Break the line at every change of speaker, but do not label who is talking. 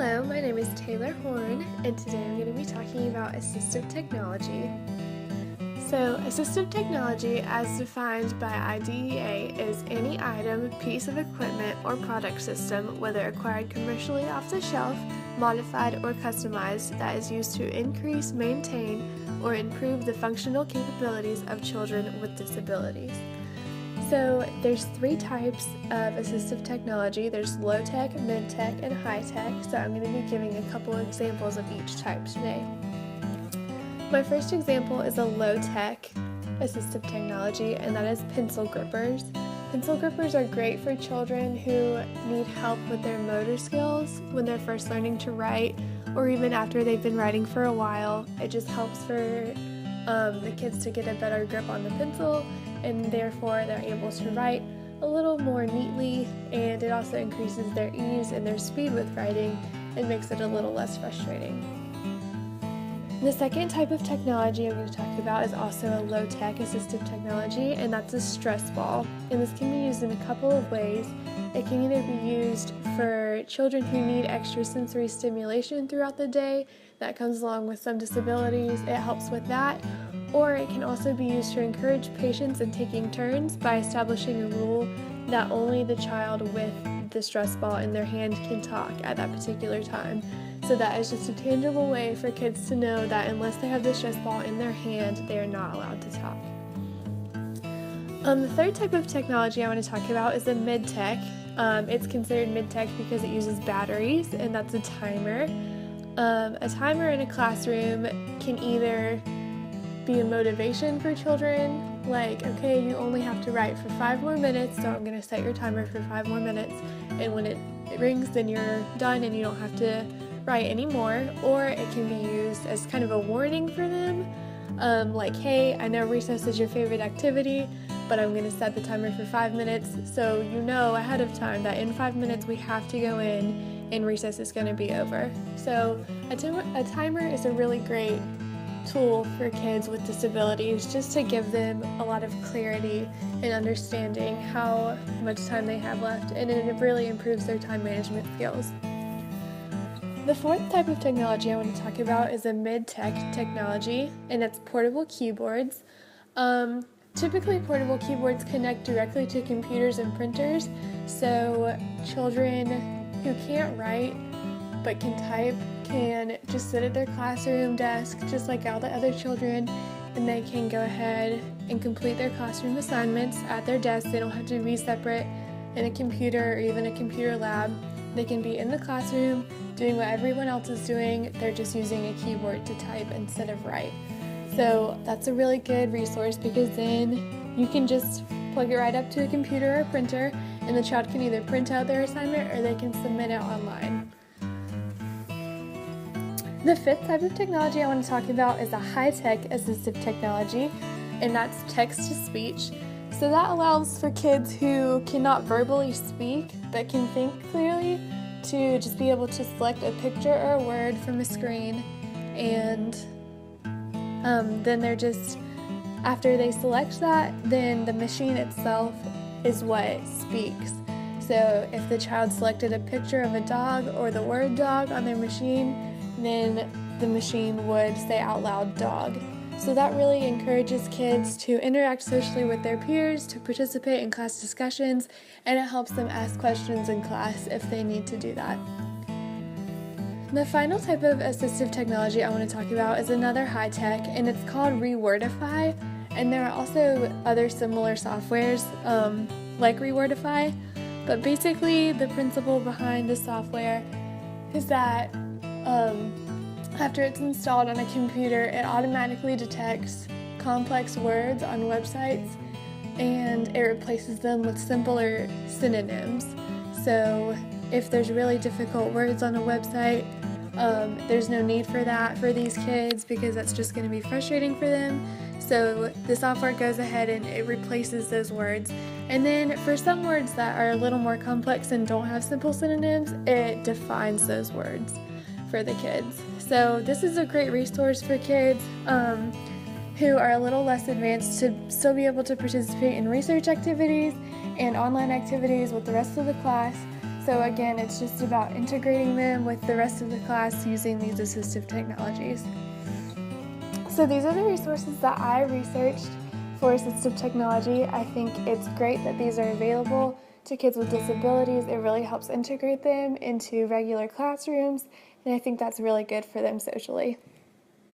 Hello, my name is Taylor Horn, and today I'm going to be talking about assistive technology. So, assistive technology, as defined by IDEA, is any item, piece of equipment, or product system, whether acquired commercially off the shelf, modified, or customized, that is used to increase, maintain, or improve the functional capabilities of children with disabilities. So there's three types of assistive technology. There's low-tech, mid-tech, and high-tech. So I'm going to be giving a couple examples of each type today. My first example is a low-tech assistive technology, and that is pencil grippers. Pencil grippers are great for children who need help with their motor skills when they're first learning to write, or even after they've been writing for a while. It just helps for the kids to get a better grip on the pencil, and therefore they're able to write a little more neatly, and it also increases their ease and their speed with writing and makes it a little less frustrating. The second type of technology I'm going to talk about is also a low-tech assistive technology, and that's a stress ball. And this can be used in a couple of ways. It can either be used for children who need extra sensory stimulation throughout the day that comes along with some disabilities. It helps with that. Or it can also be used to encourage patience in taking turns by establishing a rule that only the child with the stress ball in their hand can talk at that particular time. So that is just a tangible way for kids to know that unless they have the stress ball in their hand, they are not allowed to talk. The third type of technology I want to talk about is a mid-tech. It's considered mid-tech because it uses batteries, and that's a timer. A timer in a classroom can either be a motivation for children, like, okay, you only have to write for 5 more minutes, so I'm going to set your timer for 5 more minutes, and when it rings, then you're done and you don't have to write anymore. Or it can be used as kind of a warning for them, like, hey, I know recess is your favorite activity, but I'm going to set the timer for 5 minutes, so you know ahead of time that in 5 minutes we have to go in and recess is going to be over. So a timer is a really great tool for kids with disabilities, just to give them a lot of clarity and understanding how much time they have left, and it really improves their time management skills. The fourth type of technology I want to talk about is a mid-tech technology, and it's portable keyboards. Typically, portable keyboards connect directly to computers and printers, so children who can't write but can type can just sit at their classroom desk just like all the other children, and they can go ahead and complete their classroom assignments at their desk. They don't have to be separate in a computer or even a computer lab. They can be in the classroom doing what everyone else is doing. They're just using a keyboard to type instead of write. So that's a really good resource, because then you can just plug it right up to a computer or printer, and the child can either print out their assignment or they can submit it online. The fifth type of technology I want to talk about is a high-tech assistive technology, and that's text-to-speech. So that allows for kids who cannot verbally speak but can think clearly to just be able to select a picture or a word from a screen, and then they're just, after they select that, then the machine itself is what speaks. So if the child selected a picture of a dog or the word dog on their machine, then the machine would say out loud dog. So that really encourages kids to interact socially with their peers, to participate in class discussions, and it helps them ask questions in class if they need to do that. The final type of assistive technology I want to talk about is another high-tech, and it's called Rewordify, and there are also other similar softwares like Rewordify, but basically the principle behind the software is that after it's installed on a computer, it automatically detects complex words on websites, and it replaces them with simpler synonyms. So if there's really difficult words on a website, there's no need for that for these kids, because that's just going to be frustrating for them. So the software goes ahead and it replaces those words. And then for some words that are a little more complex and don't have simple synonyms, it defines those words for the kids. So this is a great resource for kids who are a little less advanced to still be able to participate in research activities and online activities with the rest of the class. So again, it's just about integrating them with the rest of the class using these assistive technologies. So these are the resources that I researched for assistive technology. I think it's great that these are available to kids with disabilities. It really helps integrate them into regular classrooms, and I think that's really good for them socially.